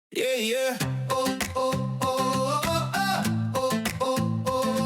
Yeah, yeah. Oh, oh, oh, oh, oh, oh, oh,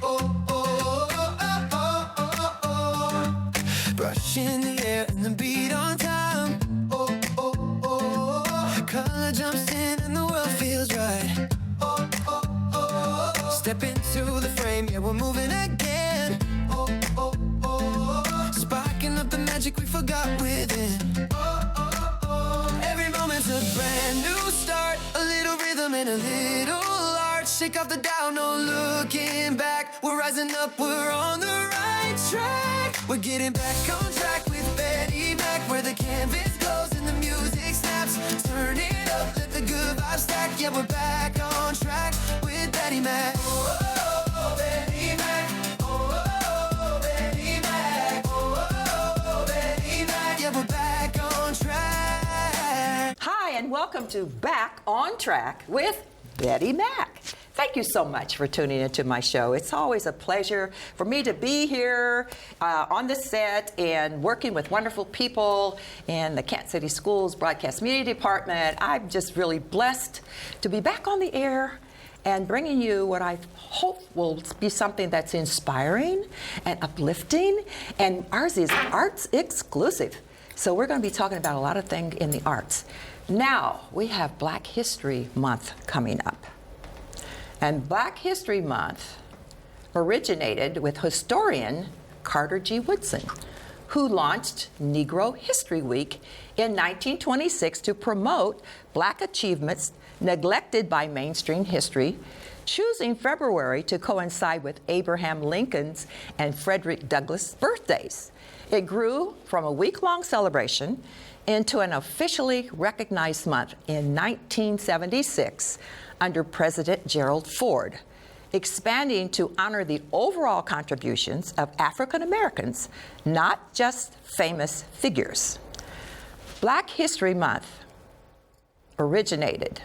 oh, oh, oh, oh. Brush in the air and the beat on time. Oh, oh, oh. Color jumps in and the world feels right. Oh, oh, oh. Step into the frame, yeah, we're moving again. Oh, oh, oh. Sparking up the magic we forgot within. Oh, oh, oh. Every moment's a brand new start. A little rhythm and a little art. Shake off the doubt, no looking back. We're rising up, we're on the right track. We're getting back on track with Betty Mac, where the canvas glows and the music snaps. Turn it up, let the good vibes stack. Yeah, we're back on track with Betty Mac. Oh, oh, oh, Betty Mac. Oh, oh, oh, Betty Mac. Oh, oh, oh, Betty Mac. Yeah, we're back on track. Hi, and welcome to Back on Track with Betty Mac. Thank you so much for tuning into my show. It's always a pleasure for me to be here on the set and working with wonderful people in the Kansas City Schools Broadcast Media Department. I'm just really blessed to be back on the air and bringing you what I hope will be something that's inspiring and uplifting. And ours is arts exclusive. So we're going to be talking about a lot of things in the arts. Now, we have Black History Month coming up. And Black History Month originated with historian Carter G. Woodson, who launched Negro History Week in 1926 to promote Black achievements neglected by mainstream history, choosing February to coincide with Abraham Lincoln's and Frederick Douglass' birthdays. It grew from a week-long celebration into an officially recognized month in 1976 under President Gerald Ford, expanding to honor the overall contributions of African Americans, not just famous figures. Black History Month originated,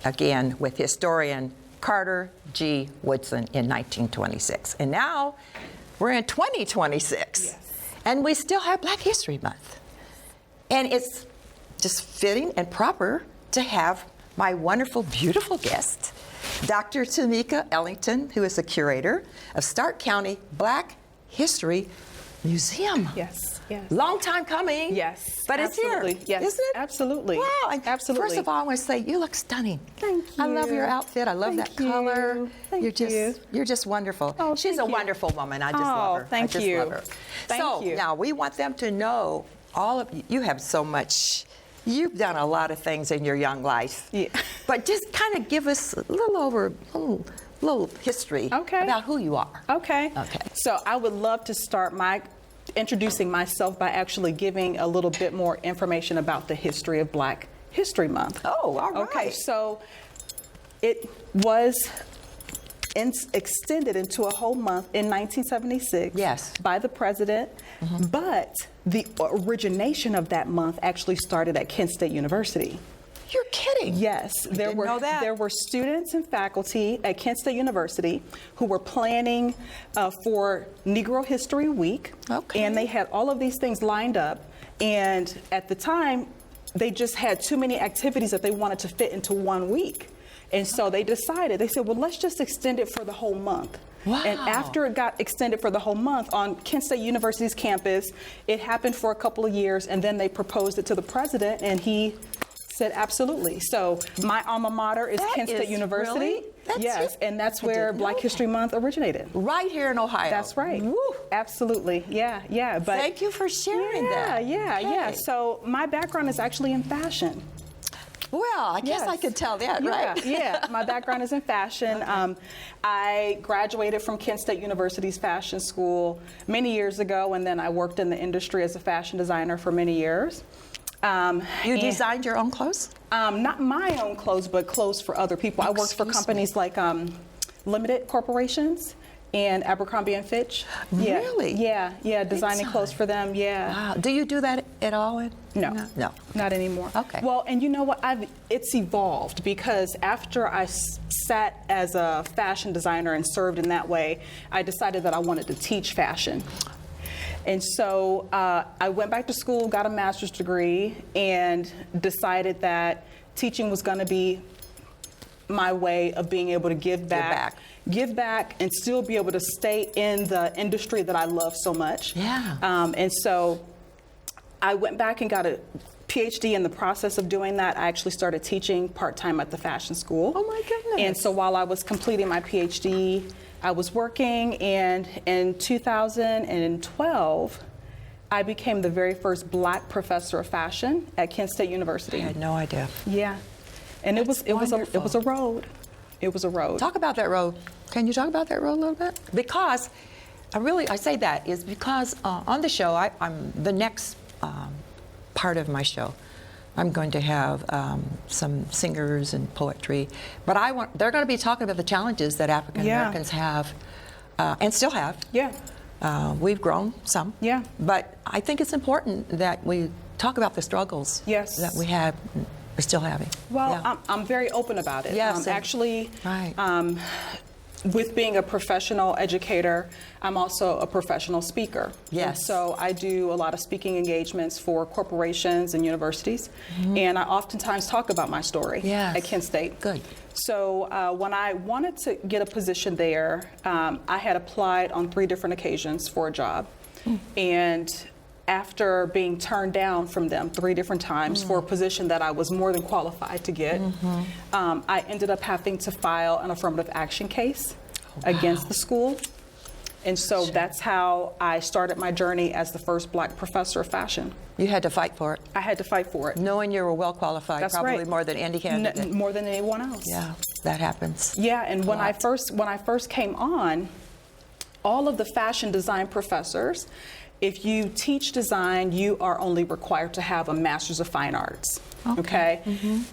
again, with historian Carter G. Woodson in 1926. And now we're in 2026, yes. And we still have Black History Month. And it's just fitting and proper to have my wonderful, beautiful guest, Dr. Tamika Ellington, who is the curator of Stark County Black History Museum. Yes, yes. Long time coming. Yes, but absolutely. It's here. Yes, isn't it? Absolutely. Wow. And absolutely. First of all, I want to say you look stunning. Thank you. I love your outfit. I love that color. Thank you. You're just wonderful. Oh, She's a wonderful woman. I just love her. Thank you. Love her. Thank you. Now we want them to know all of you. You have so much. You've done a lot of things in your young life. Yeah. But just kind of give us a little history about who you are. Okay. So I would love to start introducing myself by actually giving a little bit more information about the history of Black History Month. Oh, all right. Okay, so it was extended into a whole month in 1976 yes. by the president, but the origination of that month actually started at Kent State University. You're kidding. Yes, there were students and faculty at Kent State University who were planning for Negro History Week, and they had all of these things lined up, and at the time they just had too many activities that they wanted to fit into 1 week. And so they said, well, let's just extend it for the whole month. Wow. And after it got extended for the whole month on Kent State University's campus, it happened for a couple of years, and then they proposed it to the president, and he said absolutely. So my alma mater is Kent State University. Really? Yes, and that's where Black History Month originated. Right here in Ohio. That's right. Woo. Absolutely. Yeah. But thank you for sharing that. Yeah. So my background is actually in fashion. Well, I guess I could tell that, right? Yeah. My background is in fashion. I graduated from Kent State University's fashion school many years ago, and then I worked in the industry as a fashion designer for many years. You designed your own clothes? Not my own clothes, but clothes for other people. I worked for companies like Limited Corporations and Abercrombie and Fitch. Really? Yeah, designing clothes for them, yeah. Wow. Do you do that at all? No, not anymore. Okay. Well, and you know what, it's evolved, because after I sat as a fashion designer and served in that way, I decided that I wanted to teach fashion. And so I went back to school, got a master's degree, and decided that teaching was going to be my way of being able to give back, and still be able to stay in the industry that I love so much. Yeah. And so I went back and got a PhD. In the process of doing that, I actually started teaching part-time at the fashion school. Oh my goodness. And so while I was completing my PhD, I was working, and in 2012, I became the very first Black professor of fashion at Kent State University. I had no idea. Yeah. And it was a road. It was a road. Talk about that road. Can you talk about that road a little bit? Because I say that is because on the show, I'm the next part of my show. I'm going to have some singers and poetry, but they're going to be talking about the challenges that African Americans have and still have. Yeah. We've grown some. Yeah. But I think it's important that we talk about the struggles that we have. We're still having. Well, I'm very open about it. Yes, actually, right. With being a professional educator, I'm also a professional speaker. Yes. And so I do a lot of speaking engagements for corporations and universities, and I oftentimes talk about my story at Kent State. Good. So when I wanted to get a position there, I had applied on 3 different occasions for a job, and after being turned down from them 3 different times for a position that I was more than qualified to get, I ended up having to file an affirmative action case against the school. And so that's how I started my journey as the first Black professor of fashion. You had to fight for it. I had to fight for it. Knowing you were well qualified, That's probably right. more than any candidate. More than anyone else. Yeah, that happens. Yeah, and when I first came on, all of the fashion design professors, if you teach design, you are only required to have a Master's of Fine Arts. Okay?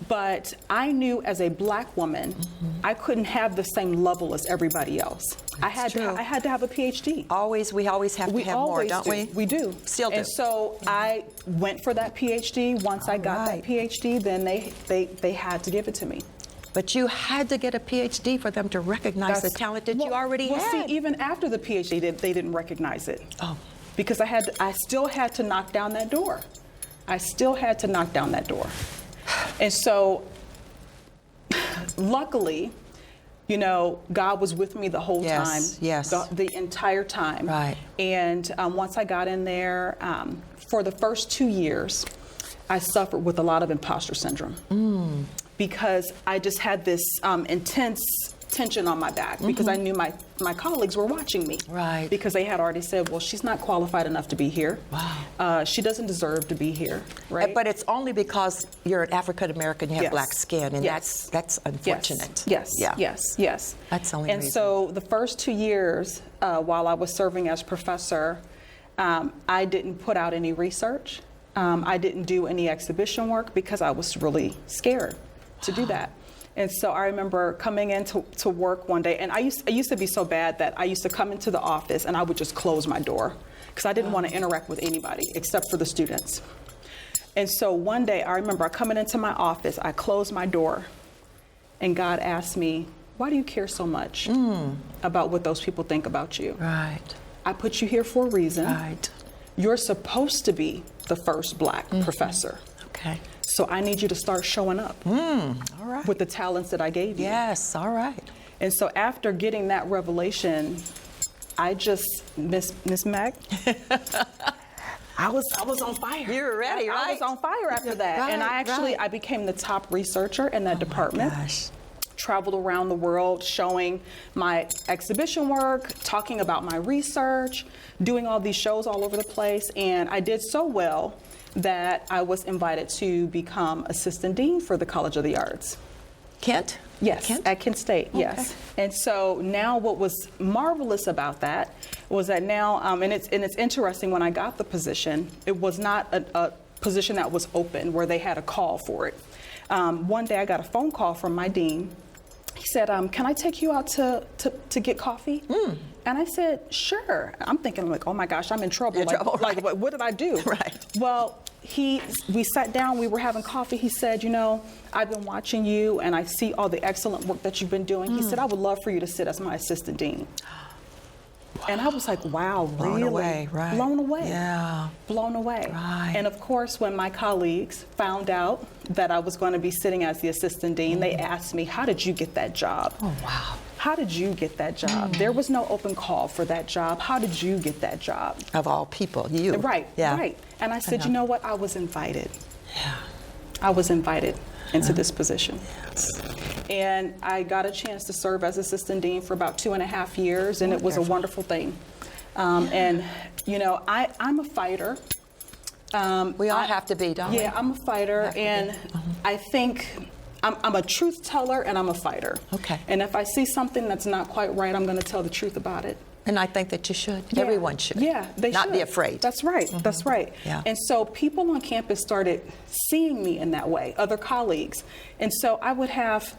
But I knew as a Black woman, I couldn't have the same level as everybody else. I had to have a PhD. We always have to have more, don't we? We do. Still do. And so I went for that PhD. Once I got that PhD, then they had to give it to me. But you had to get a PhD for them to recognize the talent that you already had. Well, see, even after the PhD, they didn't recognize it. Oh. Because I still had to knock down that door. And so, luckily, God was with me the whole time. Yes. The entire time. Right. And once I got in there, for the first 2 years, I suffered with a lot of imposter syndrome. Because I just had this intense tension on my back because I knew my colleagues were watching me. Right. Because they had already said, well, she's not qualified enough to be here. Wow. She doesn't deserve to be here. Right. But it's only because you're an African American, you have black skin, and that's unfortunate. Yes. That's the only reason. reason. So the first 2 years, while I was serving as professor, I didn't put out any research. I didn't do any exhibition work because I was really scared to do that. And so I remember coming into work one day, and I used to be so bad that I used to come into the office and I would just close my door because I didn't want to interact with anybody except for the students. And so one day I remember coming into my office, I closed my door, and God asked me, why do you care so much about what those people think about you? Right. I put you here for a reason. Right. You're supposed to be the first Black professor. Okay. So I need you to start showing up All right. with the talents that I gave you. Yes, all right. And so after getting that revelation, I just, Miss Mac, I was on fire. You were ready, right? I was on fire after that. Right, and I became the top researcher in that department. Gosh. Traveled around the world showing my exhibition work, talking about my research, doing all these shows all over the place. And I did so well that I was invited to become assistant dean for the College of the Arts. Kent? Yes, Kent? at Kent State, yes. And so now what was marvelous about that was that now, and it's interesting, when I got the position, it was not a position that was open where they had a call for it. One day I got a phone call from my dean. He said, can I take you out to get coffee? And I said, sure. I'm thinking like, oh my gosh, I'm in trouble. Like, what did I do? Right. Well, we sat down, we were having coffee. He said, I've been watching you and I see all the excellent work that you've been doing. He said, I would love for you to sit as my assistant dean. And I was like, wow, Blown really? away, right. Blown away. Yeah. Blown away. Right. And of course, when my colleagues found out that I was going to be sitting as the assistant dean, they asked me, how did you get that job? Oh, wow. How did you get that job? There was no open call for that job. How did you get that job? Of all people, you. Right, Yeah. right. And I said, you know what? I was invited. Yeah. I was invited into this position. And I got a chance to serve as assistant dean for about 2.5 years, and it was a wonderful thing. And, you know, I'm a fighter. We all have to be, don't we? Yeah, I'm a fighter, and I think I'm a truth teller and I'm a fighter. Okay. And if I see something that's not quite right, I'm going to tell the truth about it. And I think that you should. Yeah. Everyone should. Yeah, they Not should. be afraid. That's right. That's right. Yeah. And so people on campus started seeing me in that way, other colleagues. And so I would have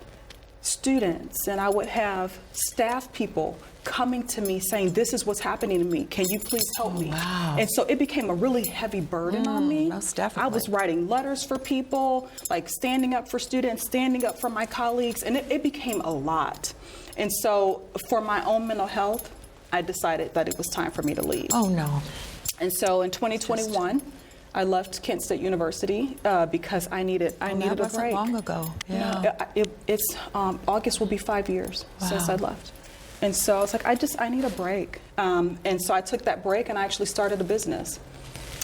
students and I would have staff people coming to me saying, this is what's happening to me. Can you please help me? Wow. And so it became a really heavy burden on me. Most definitely. I was writing letters for people, like standing up for students, standing up for my colleagues, and it became a lot. And so for my own mental health, I decided that it was time for me to leave. Oh, no. And so in 2021, I left Kent State University because I needed a break. That wasn't long ago. Yeah. It's August will be 5 years since I left. And so I was like, I need a break. And so I took that break and I actually started a business.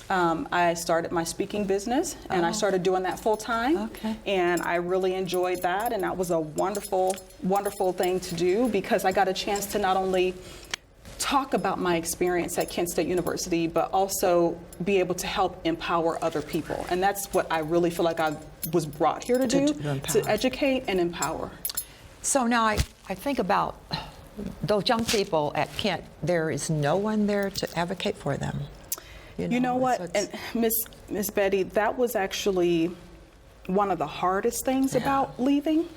I started my speaking business and I started doing that full time. Okay. And I really enjoyed that. And that was a wonderful, wonderful thing to do because I got a chance to not only talk about my experience at Kent State University, but also be able to help empower other people. And that's what I really feel like I was brought here to do, to educate and empower. So now I think about those young people at Kent, there is no one there to advocate for them. You know what, and Miss Betty, that was actually one of the hardest things about leaving,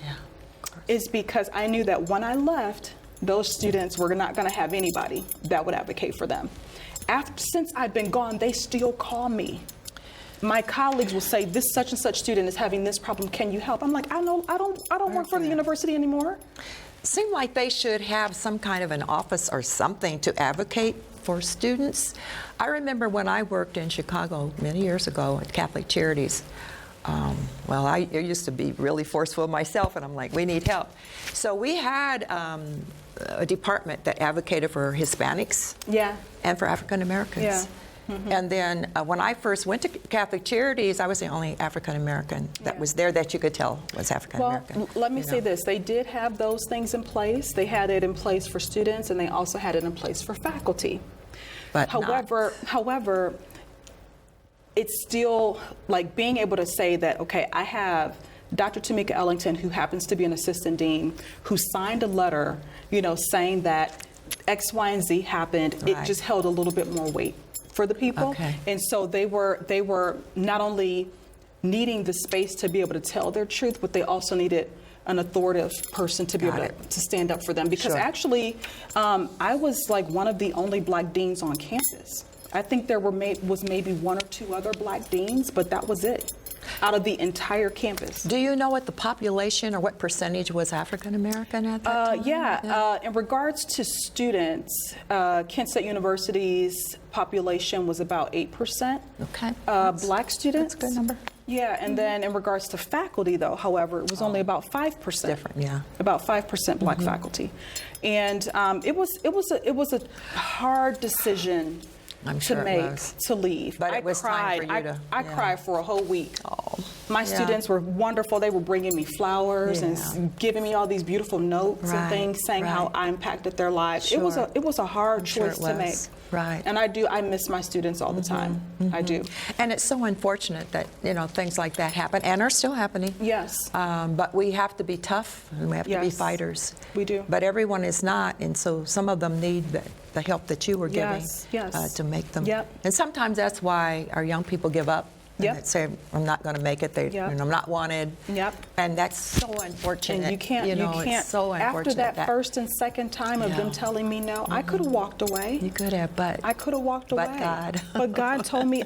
is because I knew that when I left, those students were not going to have anybody that would advocate for them. Since I've been gone, they still call me. My colleagues will say, this such and such student is having this problem, can you help? I'm like, I don't work for the university anymore. Seem like they should have some kind of an office or something to advocate for students. I remember when I worked in Chicago many years ago at Catholic Charities. Well, I used to be really forceful myself, and I'm like, we need help. So we had a department that advocated for Hispanics and for African Americans. Yeah. And then when I first went to Catholic Charities, I was the only African American that was there that you could tell was African American. Well, let me say this. They did have those things in place. They had it in place for students, and they also had it in place for faculty. But however, it's still like being able to say that, okay, I have Dr. Tamika Ellington, who happens to be an assistant dean, who signed a letter, saying that X, Y, and Z happened. Right. It just held a little bit more weight for the people. Okay. And so they were not only needing the space to be able to tell their truth, but they also needed an authoritative person to be able to stand up for them. Because actually, I was like one of the only black deans on campus. I think there was maybe 1 or 2 other black deans, but that was it out of the entire campus. Do you know what the population or what percentage was African American at that time? In regards to students, Kent State University's population was about 8%. Okay. Black students. That's a good number. Yeah, and then in regards to faculty, though, however, it was only about 5%. Different, yeah. About 5% black faculty, and it was a hard decision to make to leave. But I it was cried. time for you to. I cried for a whole week. Oh, my students were wonderful. They were bringing me flowers and giving me all these beautiful notes and things, saying how I impacted their lives. Sure. It was a hard choice to make. Right. And I miss my students all the time. I do. And it's so unfortunate that things like that happen and are still happening. Yes. But we have to be tough and we have to be fighters. We do. But everyone is not, and so some of them need the help that you were giving to make them. Yep. And sometimes that's why our young people give up. And they say, I'm not going to make it. I'm not wanted. Yep. And that's so unfortunate. And you can't. It's so unfortunate. After that first and second time of them telling me no, I could have walked away. You could have, but I could have walked away. But God. But God told me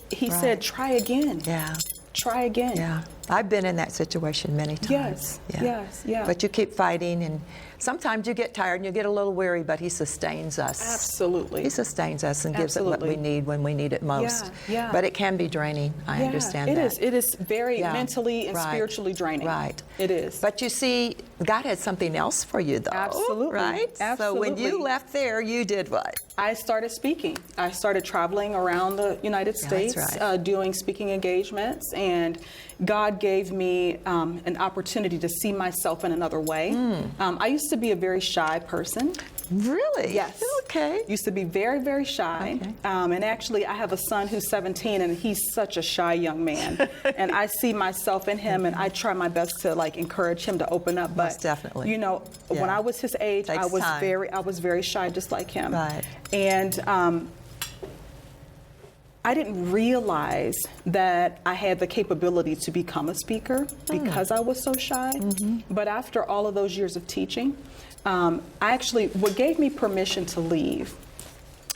He said, try again. Yeah. Try again. Yeah. I've been in that situation many times. Yes, yeah. But you keep fighting, and sometimes you get tired and you get a little weary, but he sustains us. Absolutely. He sustains us and gives it what we need when we need it most. Yeah. But it can be draining. I understand that. It is very mentally and spiritually draining. Right. It is. But you see, God had something else for you, though. Absolutely. Right? Absolutely. So when you left there, you did what? I started speaking. I started traveling around the United States, that's right. doing speaking engagements, and God gave me an opportunity to see myself in another way. I used to be a very shy person. Really? Yes. Okay. Used to be very, very shy. Okay. And actually, I have a son who's 17, and he's such a shy young man. And I see myself in him, and I try my best to like encourage him to open up. But Most definitely. you know, when I was his age, Takes I was very shy, just like him. Right. And I didn't realize that I had the capability to become a speaker because I was so shy. But after all of those years of teaching, what gave me permission to leave,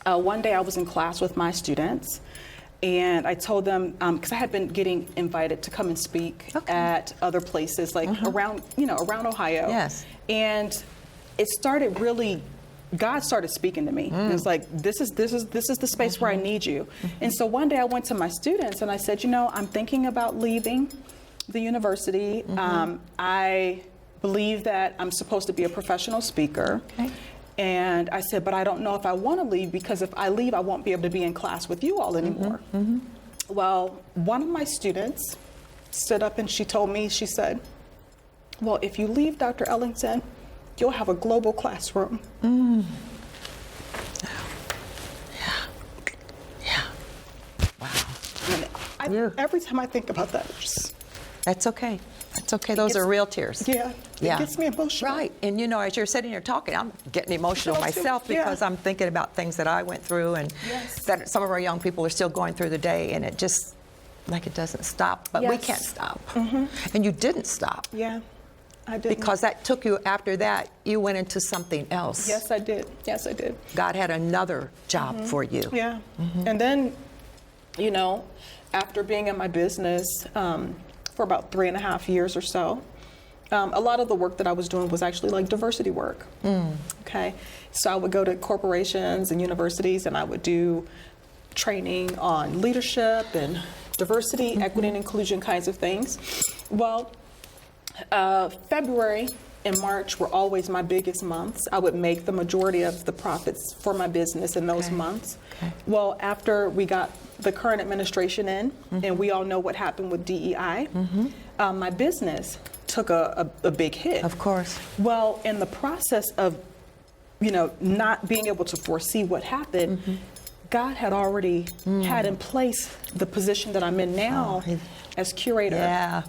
one day I was in class with my students, and I told them, because I had been getting invited to come and speak at other places, like around Ohio. Yes. And it started really, God started speaking to me. It was like, this is the space where I need you. And so one day I went to my students and I said, you know, I'm thinking about leaving the university. I believe that I'm supposed to be a professional speaker. Okay. And I said, but I don't know if I want to leave, because if I leave, I won't be able to be in class with you all anymore. Well, one of my students stood up and she told me, she said, well, if you leave, Dr. Ellington, you'll have a global classroom. Yeah. Wow. And every time I think about that, That's okay. That's okay. Those are real tears. it gets me emotional. Right. And you know, as you're sitting here talking, I'm getting emotional Me too. myself because I'm thinking about things that I went through and that some of our young people are still going through today, and it just, like, it doesn't stop. But we can't stop. And you didn't stop. Yeah, I did. Because that took you, after that, you went into something else. Yes, I did. Yes, I did. God had another job for you. Yeah. And then, you know, after being in my business for about 3.5 years or so, a lot of the work that I was doing was actually like diversity work. Okay. So I would go to corporations and universities and I would do training on leadership and diversity, equity, and inclusion kinds of things. Well, February and March were always my biggest months. I would make the majority of the profits for my business in those months. Well, after we got the current administration in, and we all know what happened with DEI, my business took a big hit. Of course. Well, in the process of, you know, not being able to foresee what happened, God had already had in place the position that I'm in now as curator. Yeah.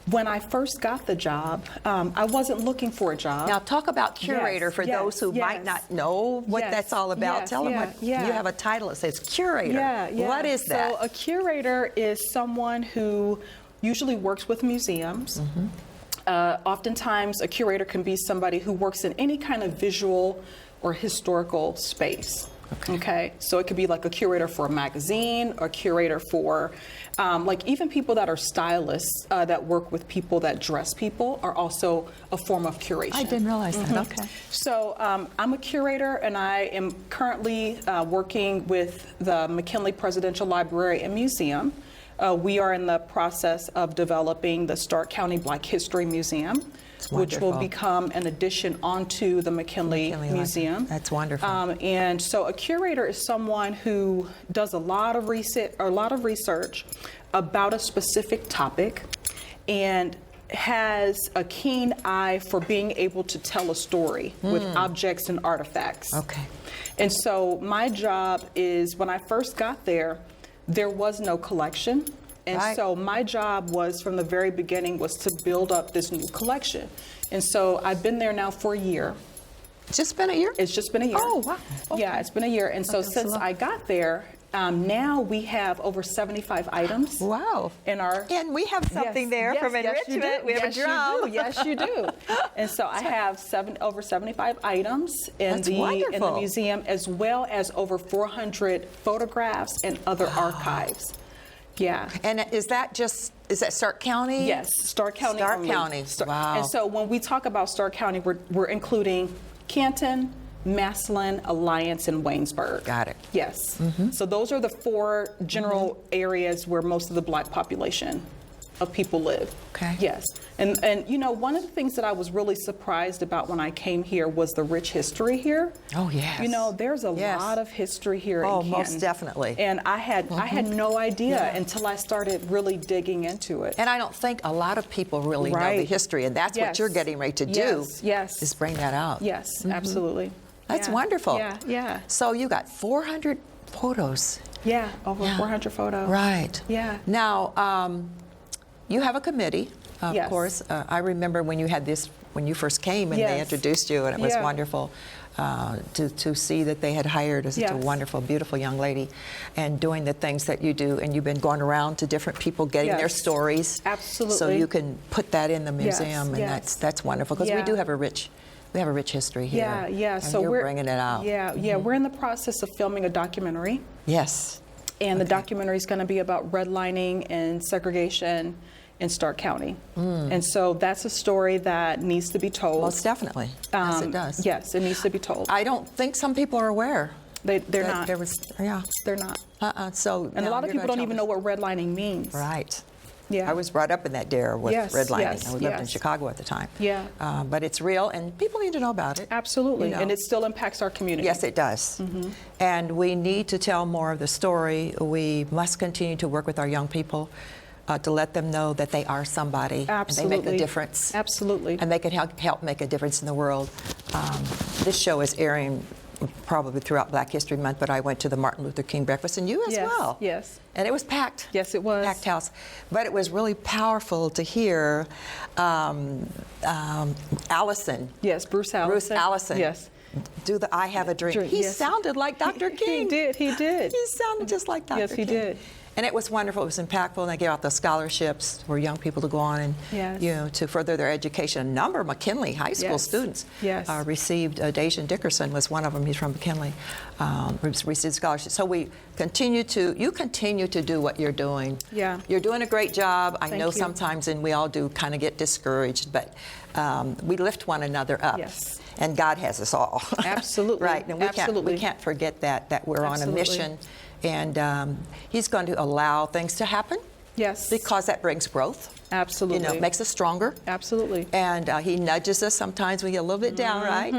When I first got the job, I wasn't looking for a job. Now, talk about curator for those who might not know what that's all about. Tell them what you have a title that says curator. What is that? So, a curator is someone who usually works with museums. Oftentimes, a curator can be somebody who works in any kind of visual or historical space. Okay, so it could be like a curator for a magazine, or a curator for, like, even people that are stylists that work with people that dress people are also a form of curation. I didn't realize that. Okay. So I'm a curator, and I am currently working with the McKinley Presidential Library and Museum. We are in the process of developing the Stark County Black History Museum, which will become an addition onto the McKinley Museum. That's wonderful. And so a curator is someone who does a lot of research about a specific topic and has a keen eye for being able to tell a story with objects and artifacts. Okay. And so my job is, when I first got there was no collection. And so my job was, from the very beginning, was to build up this new collection. And so I've been there now for a year. Just been a year? It's just been a year. Oh, wow. Okay. Yeah, it's been a year. And so since I got there, now we have over 75 items. Wow. And we have something there from EN-RICH-MENT. We have a drum. Yes, you do. And so I have over 75 items in the museum, as well as over 400 photographs and other archives. Yeah. And is that just is that Stark County? Yes, Stark County. Stark only. County. Wow. And so when we talk about Stark County, we're including Canton, Massillon, Alliance, and Waynesburg. Got it. Yes. So those are the 4 general areas where most of the Black population of people live. Okay. Yes. And you know, one of the things that I was really surprised about when I came here was the rich history here. Oh, yes. You know, there's a Yes. lot of history here Oh, in most Canton. definitely. And I had no idea Yeah. until I started really digging into it. And I don't think a lot of people really know the Right. history, and that's what Yes. you're getting ready to do. Yes, yes. Is bring that out. Yes, absolutely. That's Yeah. wonderful. Yeah, yeah. So you got 400 photos. Yeah, over Yeah. 400 photos. Right. Yeah. Now, you have a committee, of Yes. course. I remember when you had this, when you first came and they Yes. introduced you, and it was Yeah. wonderful to see that they had hired such a Yes. wonderful, beautiful young lady and doing the things that you do. And you've been going around to different people, getting their Yes. stories. Absolutely. So you can put that in the Yes, museum, and yes. that's wonderful, because we Yeah. do have a rich history here. Yeah, yeah. And So you're we're bringing it out. Yeah, yeah. We're in the process of filming a documentary, Yes. and the documentary is going to be about redlining and segregation in Stark County. And so that's a story that needs to be told. Most definitely. Yes, it does. Yes, it needs to be told. I don't think some people are aware. They're that not. There was, yeah. They're not. So And a now lot of you're people gonna don't even tell know us. what redlining means. Right. Yeah. I was brought up in that era with Yes, redlining. yes, I lived in yes. Chicago at the time. Yeah. But it's real, and people need to know about it. Absolutely. You know. And it still impacts our community. Yes, it does. And we need to tell more of the story. We must continue to work with our young people to let them know that they are somebody. Absolutely. And they make a difference. Absolutely. And they can help make a difference in the world. This show is airing probably throughout Black History Month, but I went to the Martin Luther King breakfast, and you as Yes, well. yes. And it was packed. Yes, it was. Packed house. But it was really powerful to hear Allison. Yes, Bruce Allison. Bruce Allison. Yes. Do the I Have a Dream. Dream, He yes. sounded like Dr. King. He did. He did. He sounded just like Dr. Yes, he King. did. And it was wonderful. It was impactful. And they gave out the scholarships for young people to go on and, Yes. you know, to further their education. A number of McKinley High School Yes. students Yes. received. Dejan Dickerson was one of them. He's from McKinley. Received scholarships. So you continue to do what you're doing. Yeah. You're doing a great job. I Thank know you. sometimes, and we all do, kind of get discouraged, but we lift one another up. Yes. And God has us all. Absolutely. Right. And Absolutely. we can't forget that we're on a Absolutely. mission. And He's going to allow things to happen Yes. because that brings growth. Absolutely. You know, it makes us stronger. Absolutely. And He nudges us sometimes. We get a little bit down, right?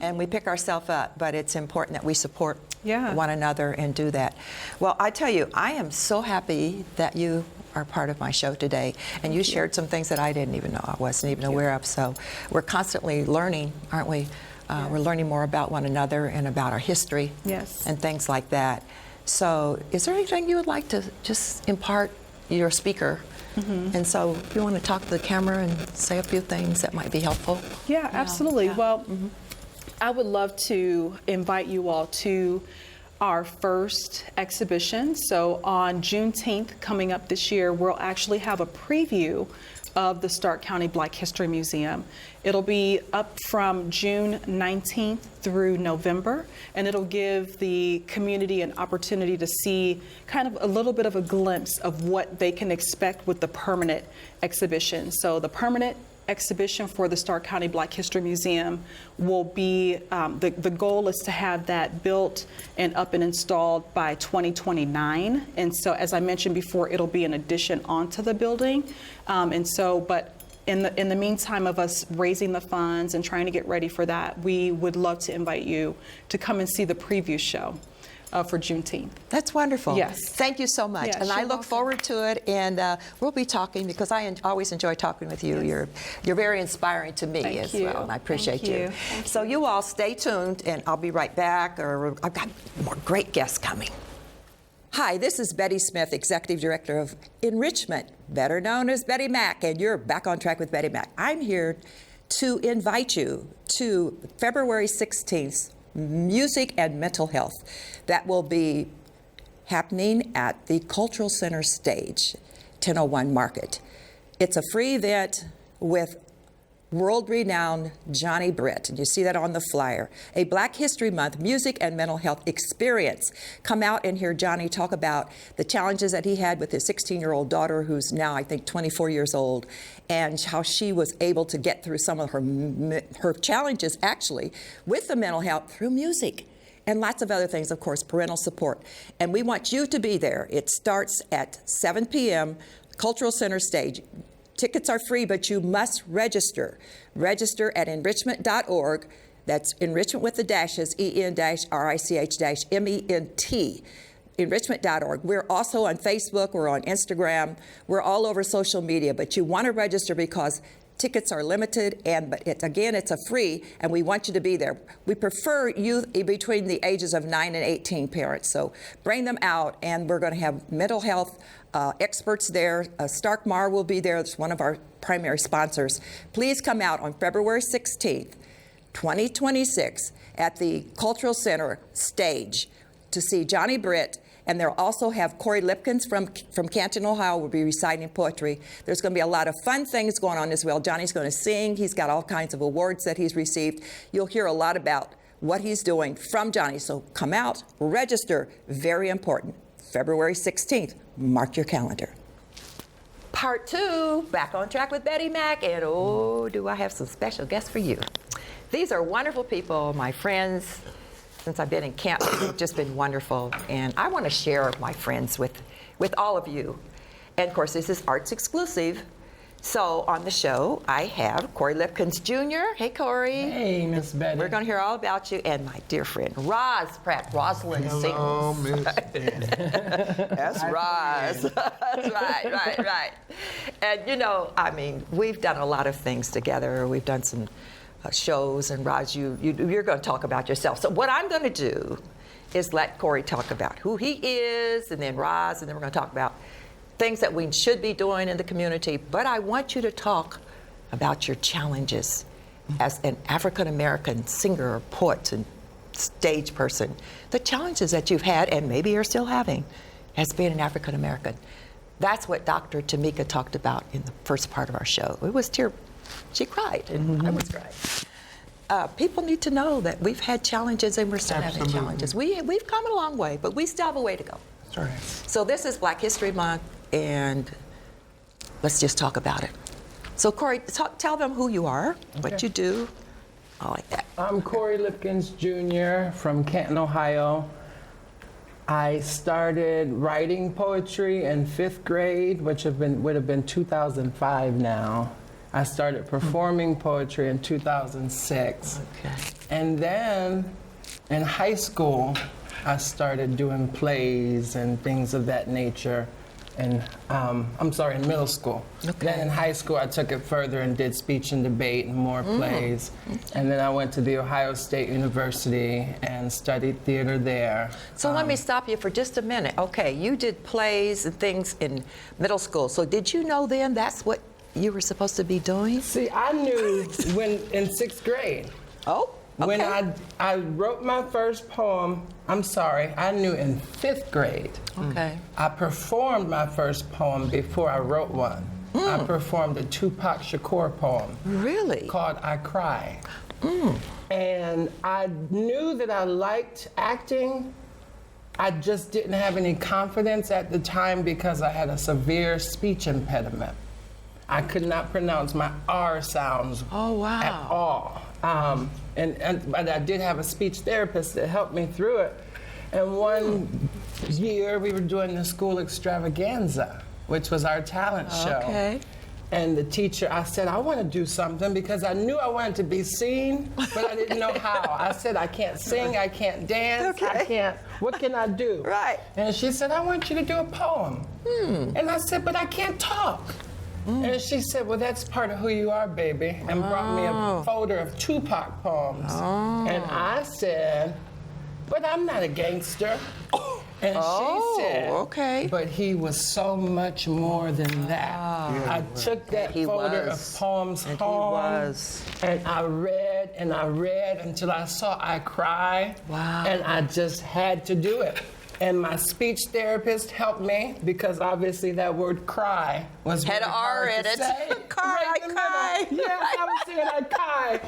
And we pick ourselves up. But it's important that we support Yeah. one another and do that. Well, I tell you, I am so happy that you are part of my show today. And you shared some things that I didn't even know, I wasn't even aware of. So we're constantly learning, aren't we? We're learning more about one another and about our history. Yes. And things like that. So is there anything you would like to just impart? You're a speaker. And so if you want to talk to the camera and say a few things that might be helpful. Yeah, absolutely. yeah. Well, I would love to invite you all to our first exhibition. So on Juneteenth coming up this year, we'll actually have a preview of the Stark County Black History Museum. It'll be up from June 19th through November, and it'll give the community an opportunity to see kind of a little bit of a glimpse of what they can expect with the permanent exhibition. So the permanent exhibition for the Stark County Black History Museum will be, the goal is to have that built and up and installed by 2029. And so, as I mentioned before, it'll be an addition onto the building. But in the meantime of us raising the funds and trying to get ready for that, we would love to invite you to come and see the preview show for Juneteenth. That's wonderful. Yes. Thank you so much. Yes, and I you're look welcome. forward to it. And we'll be talking because I always enjoy talking with you. Yes. You're very inspiring to me Thank as you. well. And I appreciate Thank you. you. Thank So you all stay tuned, and I'll be right back. I've got more great guests coming. Hi, this is Betty Smith, Executive Director of EN-RICH-MENT, better known as Betty Mack, and you're back on track with Betty Mack. I'm here to invite you to February 16th, Music and Mental Health. That will be happening at the Cultural Center stage, 1001 Market. It's a free event with world-renowned Johnny Britt, and you see that on the flyer. A Black History Month music and mental health experience. Come out and hear Johnny talk about the challenges that he had with his 16-year-old daughter, who's now, I think, 24 years old, and how she was able to get through some of her challenges, actually, with the mental health through music. And lots of other things, of course, parental support. And we want you to be there. It starts at 7 p.m., Cultural Center stage. Tickets are free, but you must register. Register at enrichment.org. That's enrichment with the dashes, EN-RICH-MENT. Enrichment.org. We're also on Facebook, we're on Instagram, we're all over social media, but you want to register because tickets are limited, but it's a free, and we want you to be there. We prefer youth between the ages of 9 and 18 parents, so bring them out, and we're going to have mental health experts there. Stark Mar will be there. It's one of our primary sponsors. Please come out on February 16th, 2026, at the Cultural Center stage to see Johnny Britt. And they'll also have Corey Lipkins from Canton, Ohio, will be reciting poetry. There's going to be a lot of fun things going on as well. Johnny's going to sing. He's got all kinds of awards that he's received. You'll hear a lot about what he's doing from Johnny. So come out, register. Very important. February 16th. Mark your calendar. Part 2, back on track with Betty Mack. And oh, do I have some special guests for you. These are wonderful people, my friends. Since I've been in camp, they've just been wonderful. And I want to share my friends with all of you. And of course, this is Arts exclusive. So on the show, I have Corey Lipkins Jr. Hey, Corey. Hey, Miss Betty. We're going to hear all about you. And my dear friend, Roz Pratt. Rosalind Hello, sings. Miss Betty. That's Roz. That's right. And you know, I mean, we've done a lot of things together. We've done some shows, and Roz, you're going to talk about yourself. So what I'm going to do is let Corey talk about who he is, and then Roz, and then we're going to talk about things that we should be doing in the community. But I want you to talk about your challenges as an African-American singer, poet, and stage person. The challenges that you've had, and maybe you're still having, as being an African-American. That's what Dr. Tamika talked about in the first part of our show. It was she cried, and I was crying. People need to know that we've had challenges, and we're still having challenges. We've come a long way, but we still have a way to go. That's right. So this is Black History Month, and let's just talk about it. So Corey, tell them who you are, what you do, all like that. I'm Corey Lipkins Jr. from Canton, Ohio. I started writing poetry in 5th grade, which would have been 2005 now. I started performing poetry in 2006. Okay. And then in high school, I started doing plays and things of that nature. And in middle school. Okay. Then in high school, I took it further and did speech and debate and more plays. And then I went to The Ohio State University and studied theater there. So let me stop you for just a minute. Okay, you did plays and things in middle school. So did you know then that's what you were supposed to be doing? See, I knew when in 6th grade. Oh, okay. When I wrote my first poem, I knew in 5th grade. Okay. I performed my first poem before I wrote one. I performed a Tupac Shakur poem. Really? Called I Cry. And I knew that I liked acting. I just didn't have any confidence at the time because I had a severe speech impediment. I could not pronounce my R sounds at all. But I did have a speech therapist that helped me through it. And one year we were doing the school extravaganza, which was our talent show. Okay. And the teacher, I said, I want to do something because I knew I wanted to be seen, but I didn't know how. I said, I can't sing, I can't dance, I can't, what can I do? Right. And she said, I want you to do a poem. And I said, but I can't talk. And she said, well, that's part of who you are, baby, and brought me a folder of Tupac poems. And I said, but I'm not a gangster. And she said, okay. But he was so much more than that. I took that folder of poems home, and I read until I saw I Cry, and I just had to do it. And my speech therapist helped me because obviously that word cry was Had really an R hard in to it. say. Cry, Right in the cry. middle. Yes, I was saying I cry.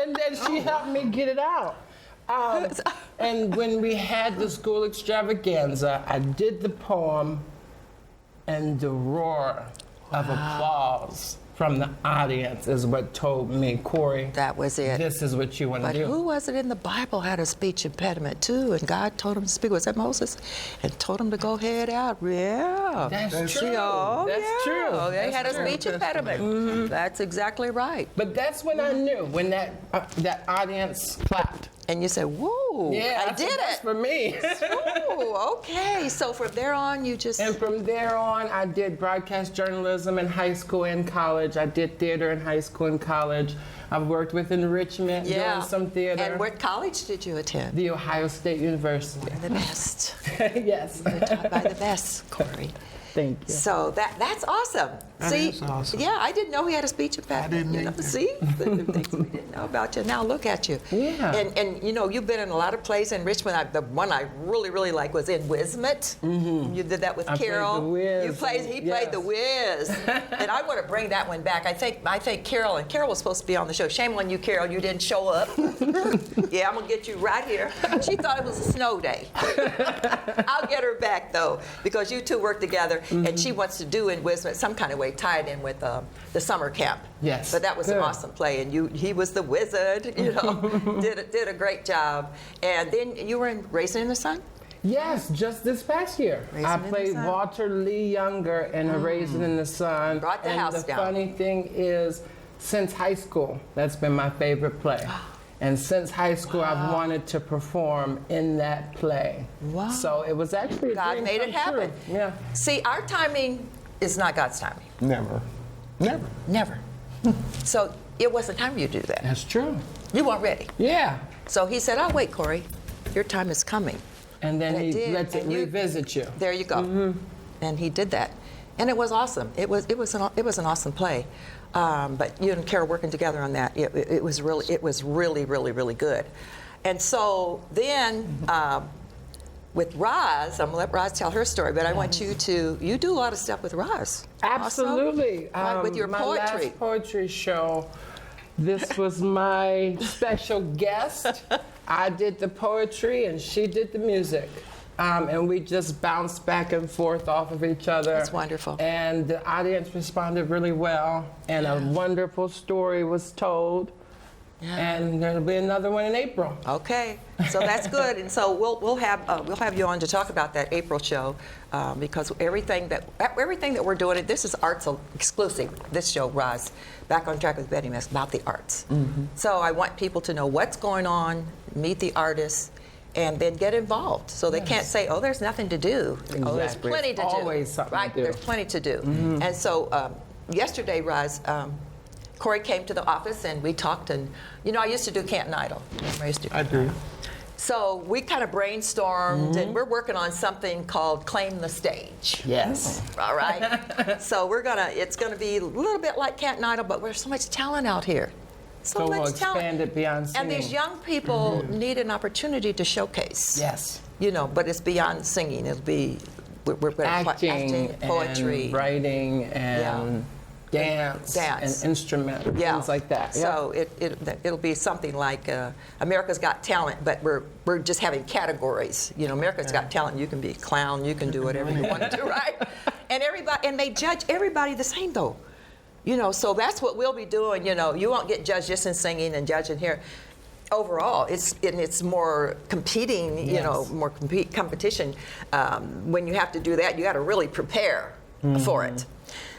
And then she helped me get it out. And when we had the school extravaganza, I did the poem, and the roar of applause from the audience is what told me, Corey, That was it. this is what you want to But do. who was it in the Bible had a speech impediment too? And God told him to speak. Was that Moses? And told him to go head out. Yeah. That's See, true. oh, That's yeah. true. Oh, they That's had a true. speech impediment. That's exactly right. But that's when I knew, when that audience clapped. And you said, whoa, Yeah, I did that's it. for me. Oh, okay. So from there on, you just... And from there on, I did broadcast journalism in high school and college. I did theater in high school and college. I've worked with EN-RICH-MENT, doing some theater. And what college did you attend? The Ohio State University. The best. Yes. You're taught by the best, Corey. Thank you. So that's awesome. That See, is awesome. Yeah, I didn't know he had a speech impediment. I didn't you know? either. See, the things we didn't know about you. Now look at you. Yeah. And you know, you've been in a lot of plays in Richmond. The one I really like was EN-RICH-MENT. Mm-hmm. You did that with I played Carol. the Wiz. He played the Wiz. And I want to bring that one back. I think Carol was supposed to be on the show. Shame on you, Carol. You didn't show up. Yeah, I'm gonna get you right here. She thought it was a snow day. I'll get her back though, because you two work together, and she wants to do EN-RICH-MENT some kind of way, tied in with the summer camp. Yes. But that was an Good. awesome play, and he was the wizard. You know, did a great job. And then you were in Raisin in the Sun. Yes, just this past year. Raisin I in the played Sun. Walter Lee Younger in A Raisin in the Sun. Brought the and house the down. funny thing is, since high school, that's been my favorite play. And since high school, I've wanted to perform in that play. Wow. So it was actually a God dream made it come true. happen. Yeah. See, our timing is not God's timing. Never. Never. Never. So it wasn't time for you to do that. That's true. You weren't ready. Yeah. So he said, "Oh, wait, Corey, your time is coming." And then And it he did, lets it and you- revisit you. There you go. And he did that, and it was awesome. It was an awesome play. But you and Carol working together on that, it was really good. And so then with Roz, I'm gonna let Roz tell her story, but I want you do a lot of stuff with Roz. Absolutely. Also, right, with your my poetry. last poetry show, this was my special guest. I did the poetry and she did the music. And we just bounced back and forth off of each other. That's wonderful. And the audience responded really well, and a wonderful story was told. Yeah. And there'll be another one in April. Okay, so that's good, and so we'll have you on to talk about that April show, because everything that we're doing, this is arts exclusive. This show, Roz, Back on Track with Betty Miss, about the arts. Mm-hmm. So I want people to know what's going on, meet the artists, and then get involved. So they can't say, "Oh, there's nothing to do." Oh, there's Exactly. plenty to do. Always something right? to do. There's plenty to do. Mm-hmm. And so yesterday, Roz. Corey came to the office and we talked, and you know, I used to do Canton Idol. I used to do I do. So we kind of brainstormed, and we're working on something called Claim the Stage. Yes. All right. So it's gonna be a little bit like Canton Idol, but there's so much talent out here. So we'll much talent. expand it beyond And these singing. young people need an opportunity to showcase. Yes. You know, but it's beyond singing. It'll be we're gonna Acting, poetry, and writing, and dance, and instrument, things like that. So it'll be something like America's Got Talent, but we're just having categories. You know, America's Got Talent. You can be a clown. You can do whatever you want to do, right? And they judge everybody the same though. You know, so that's what we'll be doing. You know, you won't get judged just in singing and judging here. Overall, it's more competing. You know, more competition. When you have to do that, you got to really prepare for it.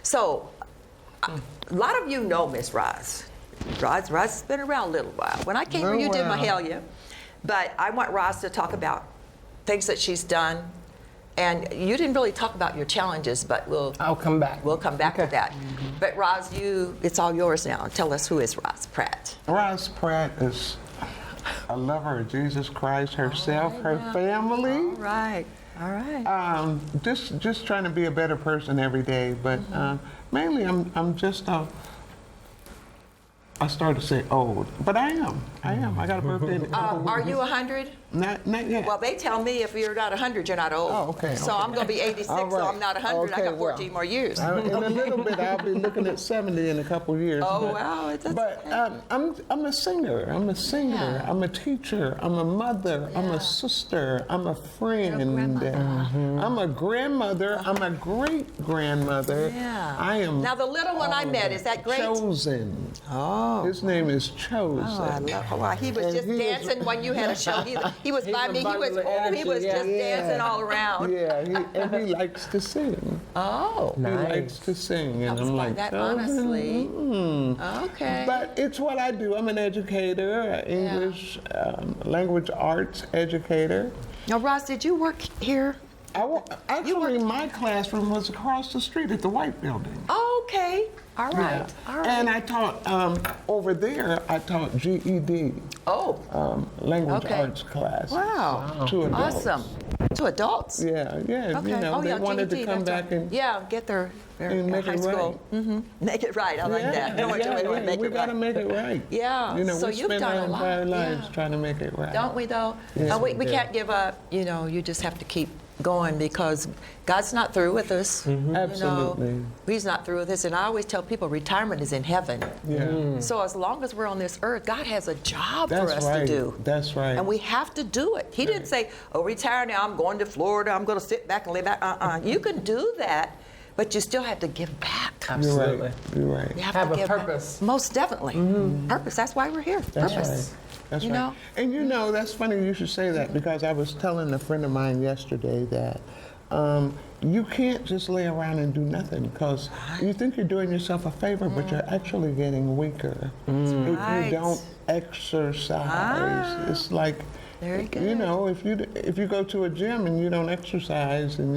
So. A lot of you know Miss Roz. Roz has been around a little while. When I came here, you did Mahalia. But I want Roz to talk about things that she's done. And you didn't really talk about your challenges, but I'll come back. We'll come back to that. But Roz, it's all yours now. Tell us, who is Roz Pratt? Roz Pratt is a lover of Jesus Christ herself, her family. All right. Just trying to be a better person every day, but mainly I'm just a I started to say old, but I am. I got a birthday in a couple weeks. Are you 100? Not yet. Well, they tell me if you're not 100, you're not old. Oh, okay, So I'm going to be 86, All so right. I'm not 100. I Okay, got 14 more years. In a little bit, I'll be looking at 70 in a couple years. Oh, but, wow, that's But okay. I'm a singer. I'm a singer. Yeah. I'm a teacher. I'm a mother. I'm Yeah. a sister. I'm a friend. grandmother. I'm a grandmother. I'm a great grandmother. Yeah. I am. Now, the little one I met, is that great? Chosen. Oh. His name is Chosen. Oh, I love. Oh, wow. He was And just he was- dancing when you had a show. He was He's by a me. He was. bundle of Oh, he energy, was yeah. just dancing all around. Yeah, he likes to sing. Oh. He Nice. likes to sing, and I was I'm like like, that Chosen, honestly. Okay. But it's what I do. I'm an educator, an English language arts educator. Now, Ross, did you work here? Actually, my classroom was across the street at the White Building. Oh, okay. All right. Yeah. All right. And I taught over there. I taught GED, Oh. language Okay. arts class. Wow. To adults. Awesome. To adults. Yeah, yeah. Okay. You know, oh, they yeah, wanted GED, to come that's back right. and yeah, get their make high it school. Mm-hmm. Make it right. I like that. No, wait, make we it got to right. make it right. Yeah, You know, so we you've spend done our a lot, entire lives yeah. trying to make it right. Don't we though? Yes, we we do. can't give up. You know, you just have to keep going because God's not through with us. Absolutely. You know, He's not through with us. And I always tell people retirement is in heaven. Yeah. So as long as we're on this earth, God has a job for That's us right. to do. That's right. And we have to do it. He didn't say, oh, retire now, I'm going to Florida, I'm going to sit back and lay back. You can do that, but you still have to give back. You're Absolutely. right. You're right. You Have to a give back. purpose. Most definitely. Purpose. That's why we're here. That's Purpose. right. That's You right. know? And you know, that's funny you should say that because I was telling a friend of mine yesterday that you can't just lay around and do nothing because you think you're doing yourself a favor, but you're actually getting weaker if Right. you don't exercise. It's like, Very you good. know, if you go to a gym and you don't exercise and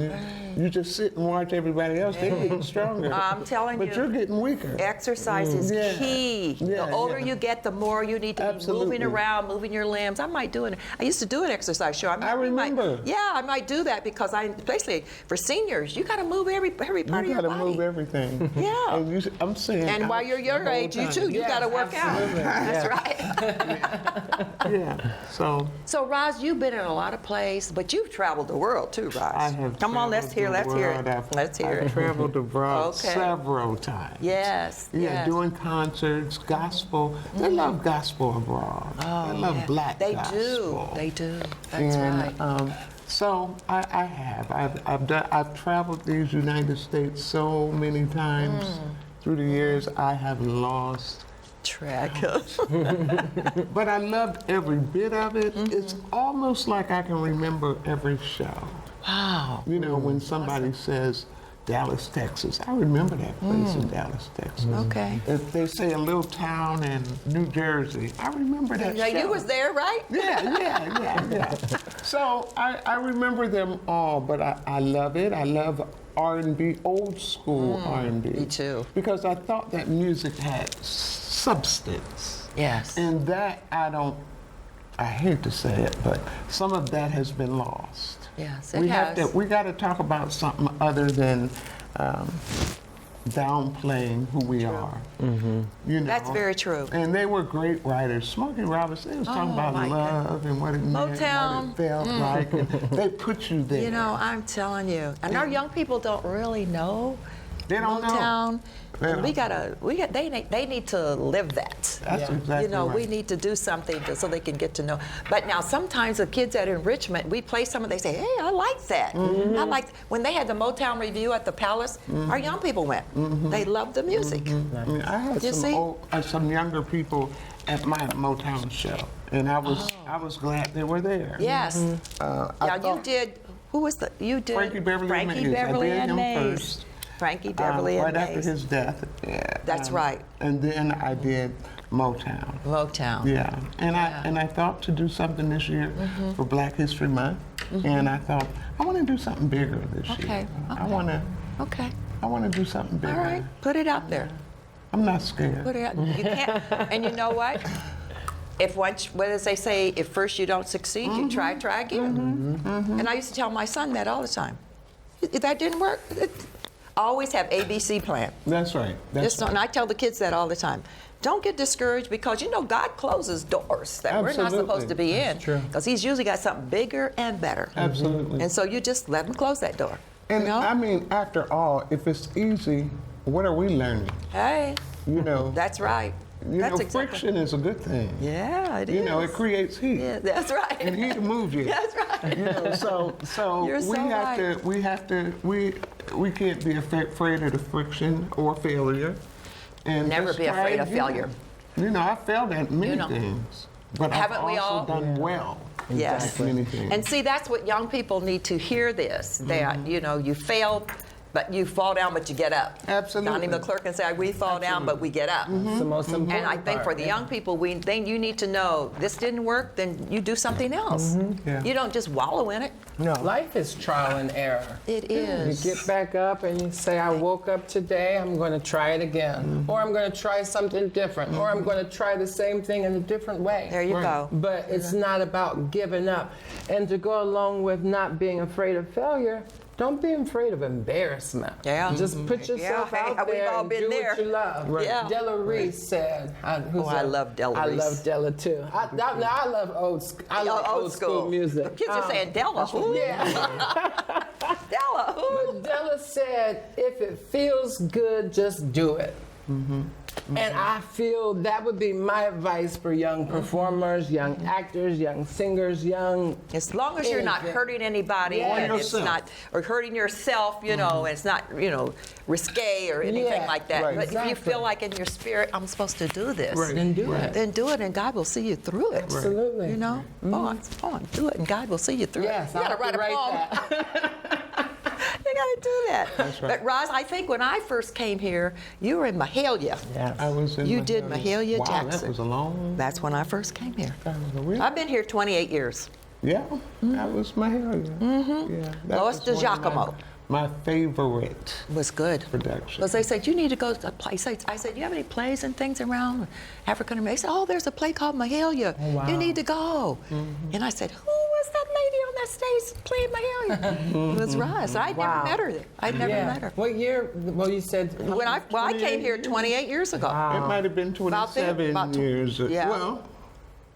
you just sit and watch everybody else, they're getting stronger. I'm telling but you. you're getting weaker. Exercise is Yeah. key. Yeah, The older yeah. you get, the more you need to be Absolutely. moving around, moving your limbs. I might do it. I used to do an exercise show. I remember. I might do that because especially for seniors, you got to move every part You of your gotta body. move everything. Yeah. And I'm saying. And while you're your the whole age, you time. too, you Yes, got to work absolutely. out. That's right. Yeah. So So, Roz, you've been in a lot of places, but you've traveled the world too, Roz. I have. Come on, let's hear traveled the it. world. Let's hear I've it. traveled abroad Okay. several times. Yes. Yeah, yes. doing concerts, gospel. They love gospel abroad. they love yeah. black They gospel. do. They do. That's And, right. So I have. I've traveled these United States so many times through the years. I have lost Track. but I loved every bit of it. It's almost like I can remember every show. Wow. You know, when somebody says Dallas, Texas, I remember that place in Dallas, Texas. Okay. If they say a little town in New Jersey, I remember that Now, show. you was there, right? Yeah. So I remember them all, but I love it. I love R&B, old school R&B. me too. Because I thought that music had substance. Yes. And that I hate to say it, but some of that has been lost. Yes, it has. We got to talk about something other than downplaying who we are. You know? That's very true. And they were great writers. Smokey Robinson, they was talking about my love and what it meant, Motown. what it felt like. And they put you there. You know, I'm telling you, and our young people don't really know They don't know. Motown. They And don't. they need to live that. That's exactly You know, right. we need to do something so they can get to know. But now sometimes the kids at Enrichment, we play some and they say, hey, I like that. I like, when they had the Motown review at the Palace, our young people went. They loved the music. I mean, I had You see? some younger people at my Motown show, and I was glad they were there. Yes. I Now you thought did, who was the, you did? Frankie Beverly and Frankie Mays. Beverly I did and him Mays. first. Frankie Beverly and right after Mays. his death. Yeah. That's right. And then I did Motown. Motown. Yeah, and I thought to do something this year for Black History Month, and I thought I want to do something bigger this year. I want to do something bigger. All right, put it out there. I'm not scared. Put it out. You can't. And you know what? If once, what does they say? If first you don't succeed, you try again. And I used to tell my son that all the time. If that didn't work, Always have ABC plan. That's right. That's Just don't, and I tell the kids that all the time. Don't get discouraged because, you know, God closes doors that we're not supposed to be in. true. Because He's usually got something bigger and better. Absolutely. And so you just let Him close that door. And you know? I mean, after all, if it's easy, what are we learning? Hey, You know, that's right. you That's know, exactly. friction is a good thing. Yeah, it is. You know, it creates heat. Yeah, that's right. And heat moves you. That's right. You know, so You're so right. we can't be afraid of the friction or failure. And Never just be try afraid of again. failure. You know, I failed at many You know. things, but Haven't I've we also all? done well. Yes. At many things. And see, that's what young people need to hear this, that, you know, you failed, but you fall down, but you get up. Absolutely. Donnie McClure can say, we fall down, but we get up. It's the most important And I think for part, the yeah. young people, you need to know, this didn't work, then you do something else. Yeah. You don't just wallow in it. No. Life is trial and error. It You is. get back up and you say, I woke up today, I'm going to try it again. Or I'm going to try something different. Or I'm going to try the same thing in a different way. There you go. But it's not about giving up. And to go along with not being afraid of failure, don't be afraid of embarrassment. Yeah. Just put yourself Yeah, hey, out we've there all and been do there. what you love. Right. Yeah. Della Reese said, I love Della I Reese. love Della too. I love old school music. The kids are saying Della. Who? Yeah. Della. Who? But Della said, if it feels good, just do it. And I feel that would be my advice for young performers, young actors, young singers, young. As long as you're not anything. hurting anybody Yeah. and Or it's yourself. not, or hurting yourself, you know, and it's not, you know, risque or anything Yeah, like that. right. But if you Exactly. feel like in your spirit, I'm supposed to do this, Right. Then do it. then do it and God will see you through it. Absolutely. You know? Go on, do it and God will see you through Yes, it. You gotta I'll have to write a poem. that. You gotta do that. That's right. But Roz, I think when I first came here, you were in Mahalia. Yes. I was in You did Mahalia, wow, Jackson. That was a long That's when I first came here. time ago. Really? I've been here 28 years. Yeah, that was Mahalia. Yeah, that Lois was one of DiGiacomo. My favorite It was good. production. Because they said, you need to go to a place. I said, you have any plays and things around African American? They said, oh, there's a play called Mahalia. Oh, wow. You need to go. And I said, who was that lady on that stage playing Mahalia? It was Roz. I'd Wow. never met her. I'd never met her. What year? Well, you said. When I came here 28 years ago. It might have been About there, 27 about tw- years. yeah. Well,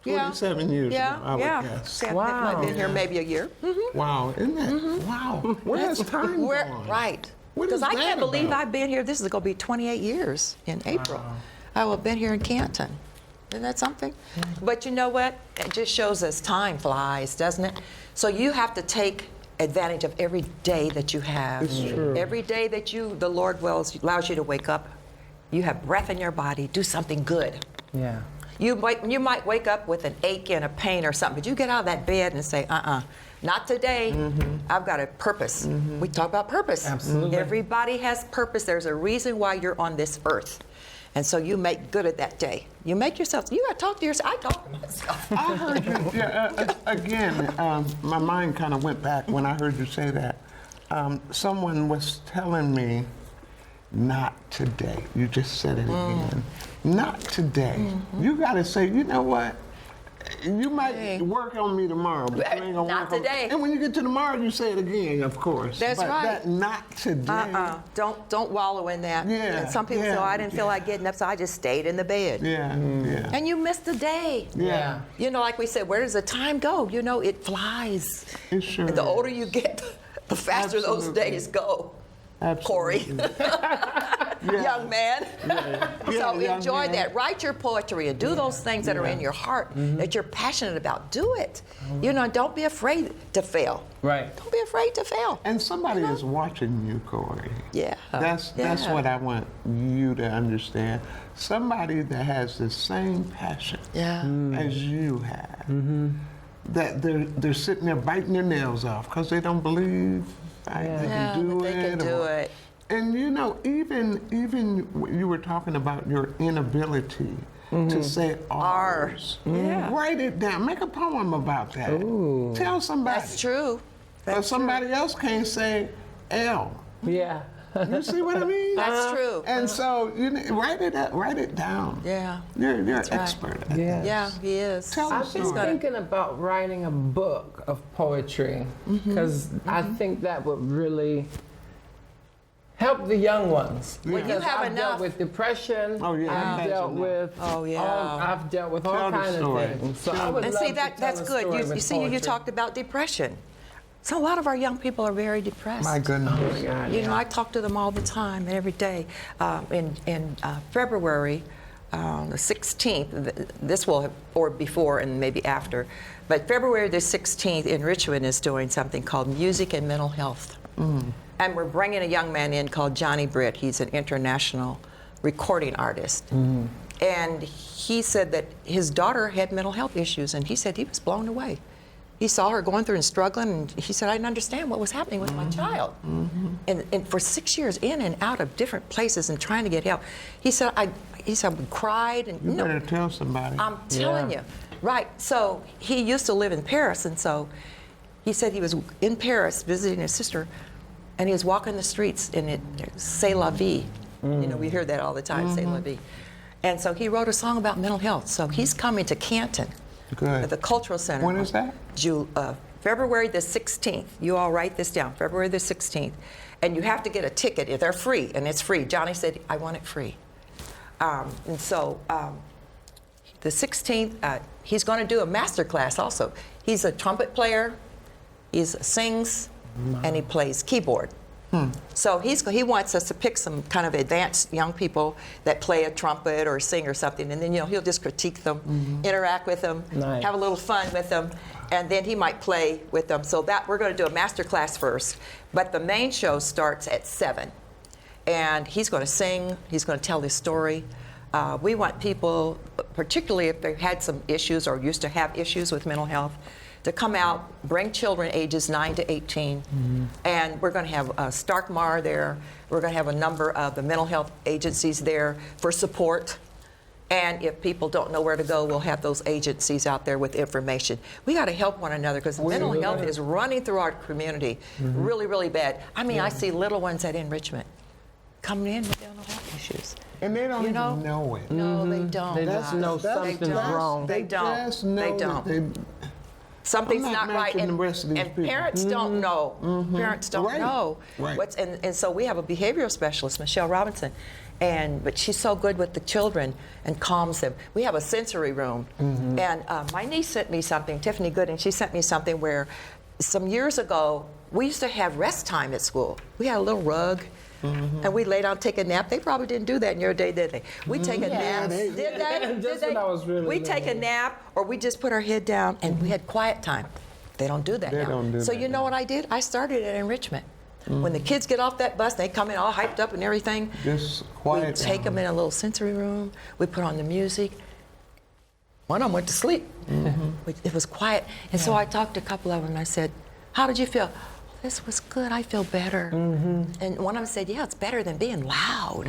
Yeah. 27 years Yeah, ago, I would yeah. guess. Yeah, Wow. I've been here maybe a year. Wow, isn't that? Wow. Where has time Where- gone? Right. What Because is I can't that believe about? I've been here. This is going to be 28 years in April. I will have been here in Canton. Isn't that something? But you know what? It just shows us time flies, doesn't it? So you have to take advantage of every day that you have. It's true. Every day that the Lord allows you to wake up, you have breath in your body, do something good. Yeah. You might wake up with an ache and a pain or something, but you get out of that bed and say, not today. I've got a purpose. We talk about purpose. Absolutely. Everybody has purpose. There's a reason why you're on this earth. And so you make good at that day. You make yourself, you got to talk to yourself. I talk to myself. I heard you, again, my mind kind of went back when I heard you say that. Someone was telling me, not today. You just said it again. Not today. You got to say, you know what? You might Hey. work on me tomorrow, but you ain't gonna Not work on today. me. And when you get to tomorrow, you say it again, of course. That's but right. That not today. Don't wallow in that. Yeah, And some people say, oh, I didn't feel like getting up, so I just stayed in the bed. Yeah, yeah. And you missed the day. Yeah. You know, like we said, where does the time go? You know, it flies. It sure And the older is. you get, the faster those Absolutely. days go. Corey, Absolutely. young man. So Yeah, young enjoy man. that. Write your poetry and do those things that are in your heart that you're passionate about. Do it. You know, don't be afraid to fail. Right. Don't be afraid to fail. And somebody is watching you, Corey. Yeah. That's Yeah. what I want you to understand. Somebody that has the same passion Yeah. as you have. That they're sitting there biting their nails off because they don't believe they Yeah, can do that it. they can do or- it. And you know, even you were talking about your inability to say R's. Yeah. Write it down. Make a poem about that. Tell somebody. That's true. Or somebody else can't say L. Yeah. You see what I mean? That's true. And so write it down. Yeah. You're an right. expert at Yeah. that. Yeah, he is. Tell I've us been something. thinking about writing a book of poetry because I think that would really help the young ones. Well, you Because have I've enough. dealt with depression. Oh, yeah, I've dealt imagine with. Oh, yeah. I've dealt with Tell all the kinds of story. things. So I would And love see, to that's tell a good. story You with see, you poetry. talked about depression. So a lot of our young people are very depressed. My goodness. Oh my God, You know, yeah. I talk to them all the time, every day. In February, the 16th, this will, or before and maybe after, but February the 16th, EN-RICH-MENT is doing something called Music and Mental Health. And we're bringing a young man in called Johnny Britt. He's an international recording artist. And he said that his daughter had mental health issues, and he said he was blown away. He saw her going through and struggling, and he said, I didn't understand what was happening with my child. And for 6 years, in and out of different places and trying to get help. He said, we cried. And You better tell somebody. I'm telling you. Right. So he used to live in Paris, and so he said he was in Paris visiting his sister, and he was walking the streets, and it, C'est la vie. You know, we hear that all the time, C'est la vie. And so he wrote a song about mental health. So he's coming to Canton. Good. At the Cultural Center. When is that? February the 16th. You all write this down, February the 16th. And you have to get a ticket. They're free, and it's free. Johnny said, I want it free. And so the 16th, he's going to do a master class also. He's a trumpet player, he sings, and he plays keyboard. So he wants us to pick some kind of advanced young people that play a trumpet or sing or something, and then he'll just critique them, interact with them, Nice. have a little fun with them, and then he might play with them. So that we're going to do a master class first, but the main show starts at 7, and he's going to sing. He's going to tell his story. We want people, particularly if they've had some issues or used to have issues with mental health, to come out, bring children ages 9 to 18, and we're going to have Starkmar there. We're going to have a number of the mental health agencies there for support. And if people don't know where to go, we'll have those agencies out there with information. We got to help one another because mental health is running through our community really, really bad. I mean, I see little ones at EN-RICH-MENT coming in with mental health issues. And they don't You know? even know it. No, they don't. They just know something's wrong. They don't. Just know They that don't. Something's I'm not not right, matching the rest of these and people. parents don't know. Parents don't Right. know Right. what's, and so we have a behavioral specialist, Michelle Robinson, but she's so good with the children and calms them. We have a sensory room, and my niece sent me something, Tiffany Gooding. She sent me something where some years ago we used to have rest time at school. We had a little rug. And we lay down, take a nap. They probably didn't do that in your day, did they? We take a nap. Did they? Just Did they? when I was really We take a little. nap, or we just put our head down, and we had quiet time. They don't do that They now. don't do so that you know now. what I did? I started at EN-RICH-MENT. When the kids get off that bus, they come in all hyped up and everything. Just We quiet take them down. in a little sensory room. We put on the music. One of them went to sleep. It was quiet. And so I talked to a couple of them, and I said, how did you feel? This was good. I feel better. And one of them said, yeah, it's better than being loud.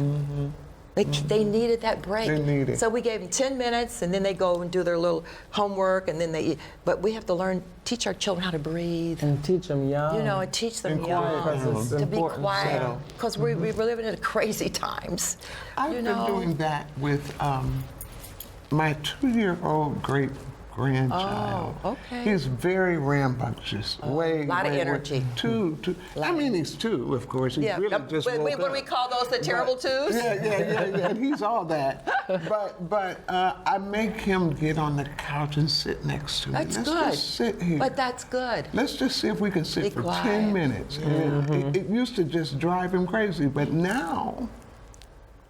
They needed that break. They need it. So we gave them 10 minutes, and then they go and do their little homework, and then they eat. But we have to teach our children how to breathe. And teach them young. You know, and teach them And young quiet down. It's to be important. quiet. So- Because we're living in crazy times. I've you been know? doing that with my 2-year-old great grandchild. Oh, okay. He's very rambunctious. Way, lot of way, way- energy. Two. I mean, he's 2, of course. He's really just what woke do we up. call those the terrible twos? Yeah. He's all that. But I make him get on the couch and sit next to me. That's Let's good. just sit here. But that's good. Let's just see if we can sit Be for quiet. 10 minutes. And it used to just drive him crazy, but now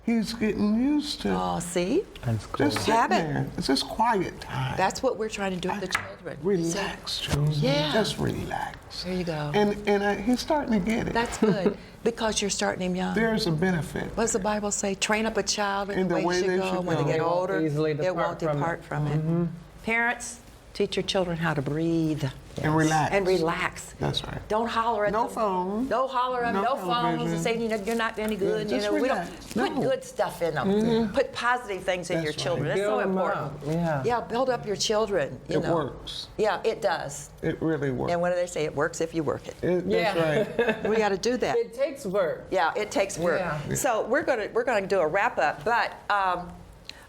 he's getting used to Oh, see? That's cool. just sitting Habit. there. It's just quiet time. That's what we're trying to do with the children. Relax, Josie. Yeah. Just relax. There you go. And he's starting to get it. That's good because you're starting him young. There's a benefit. What does the Bible say? Train up a child in the way they should go. When they go. get They won't older, easily it won't depart from depart from it. Parents, teach your children how to breathe. And relax. And relax. That's right. Don't holler at No them. phone. No holler at them. No No phones television. and say you're not any good. Yeah, just we don't relax. put No. good stuff in them. Put positive things in That's your right. children. That's so Build 'em important. up. Yeah. Yeah, build up your children. You It know. works. Yeah, it does. It really works. And what do they say? It works if you work it. That's Yeah. right. We got to do that. It takes work. Yeah, it takes work. Yeah. So we're gonna do a wrap up, but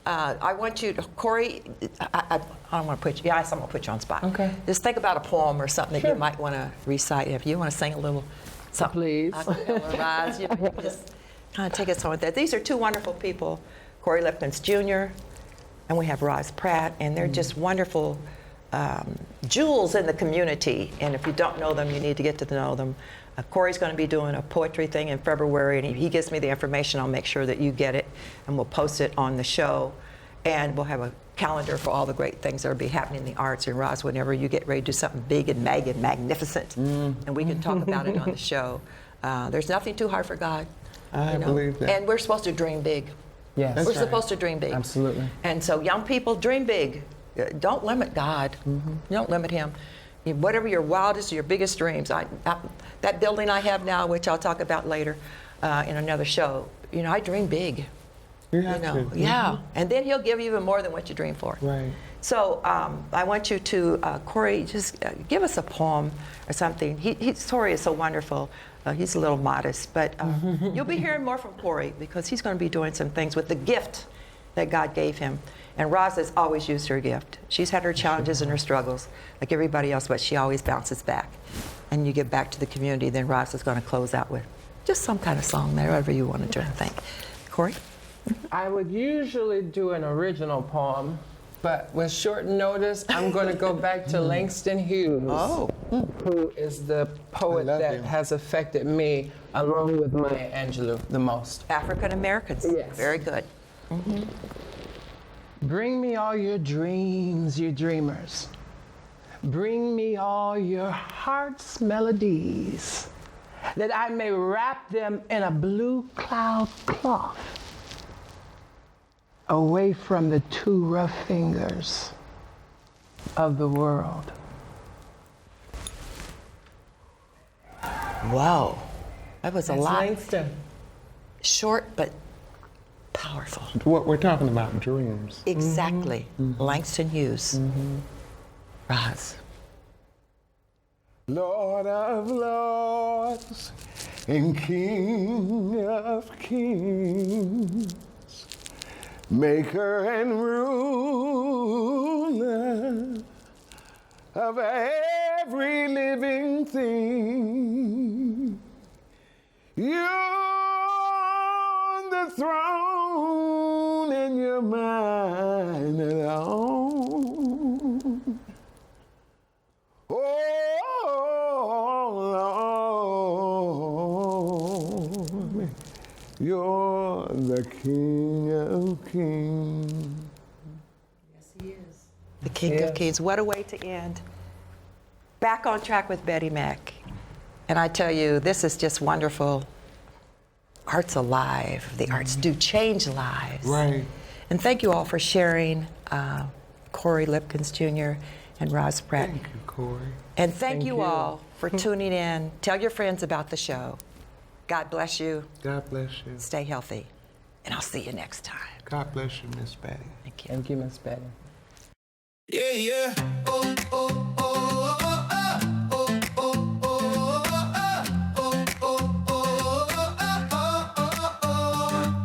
I want you to, Corey. I don't want to put you. Yes, I'm gonna put you on the spot. Okay. Just think about a poem or something that Sure. you might want to recite. If you want to sing a little So, Please. Roz, you can just kind of take us on with that. These are two wonderful people, Corey Lipkins Jr. and we have Roz Pratt, and they're just wonderful jewels in the community. And if you don't know them, you need to get to know them. Corey's going to be doing a poetry thing in February, and he gives me the information. I'll make sure that you get it, and we'll post it on the show. And we'll have a calendar for all the great things that will be happening in the arts. And Roz, whenever you get ready to do something big and magnificent, and we can talk about it on the show. There's nothing too hard for God. I believe that. And we're supposed to dream big. Yes. We're That's right. supposed to dream big. Absolutely. And so young people, dream big. Don't limit God. Don't limit him. Whatever your wildest, your biggest dreams. That building I have now, which I'll talk about later in another show, I dream big. You have to. Yeah. And then he'll give you even more than what you dream for. Right. So I want you to, Corey, just give us a poem or something. Corey is so wonderful. He's a little modest, but you'll be hearing more from Corey because he's going to be doing some things with the gift that God gave him. And Roz has always used her gift. She's had her challenges and her struggles like everybody else, but she always bounces back. And you get back to the community, then Roz is going to close out with just some kind of song, whatever you want to do and think. Corey? I would usually do an original poem, but with short notice, I'm going to go back to Langston Hughes, who is the poet that him. has affected me, along with Maya Angelou, the most. African Americans. Yes. Very good. Bring me all your dreams, you dreamers. Bring me all your heart's melodies, that I may wrap them in a blue cloud cloth, away from the too rough fingers of the world. Wow. That was a That's lot. Langston. Short, but powerful. What we're talking about, dreams. Exactly. Langston Hughes. Roz. Lord of lords and King of kings, maker and ruler of every living thing. You're on the throne and you're mine alone. Oh, Lord, you're the King of Kings. The King of Kings. What a way to end. Back on track with Betty Mack. And I tell you, this is just wonderful. Art's alive. The arts do change lives. Right. And thank you all for sharing, Corey Lipkins Jr. and Roz Pratt. Thank you, Corey. And thank you all for tuning in. Tell your friends about the show. God bless you. God bless you. Stay healthy. And I'll see you next time. God bless you, Miss Betty. Thank you. Thank you, Miss Betty. Yeah, yeah. Oh, oh, oh, oh, oh, oh, oh, oh, oh, oh, oh.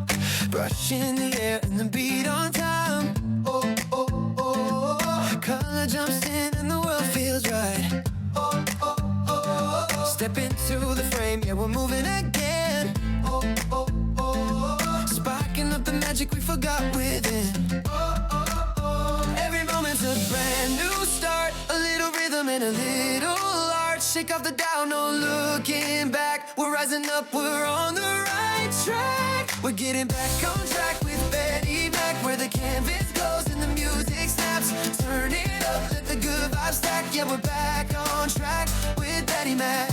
Brush in the air and the beat on time. Oh, oh, oh, oh. Color jumps in and the world feels right. Oh, oh, oh, oh. Step into the frame, yeah, we're moving again. Oh, oh, oh, oh. Sparking up the magic we forgot within. Oh, oh, oh. Every moment's a brand new start. A little rhythm and a little art. Shake off the doubt, no looking back. We're rising up, we're on the right track. We're getting back on track with Betty Mack, where the canvas glows and the music snaps. Turn it up, let the good vibes stack. Yeah, we're back on track with Betty Mack.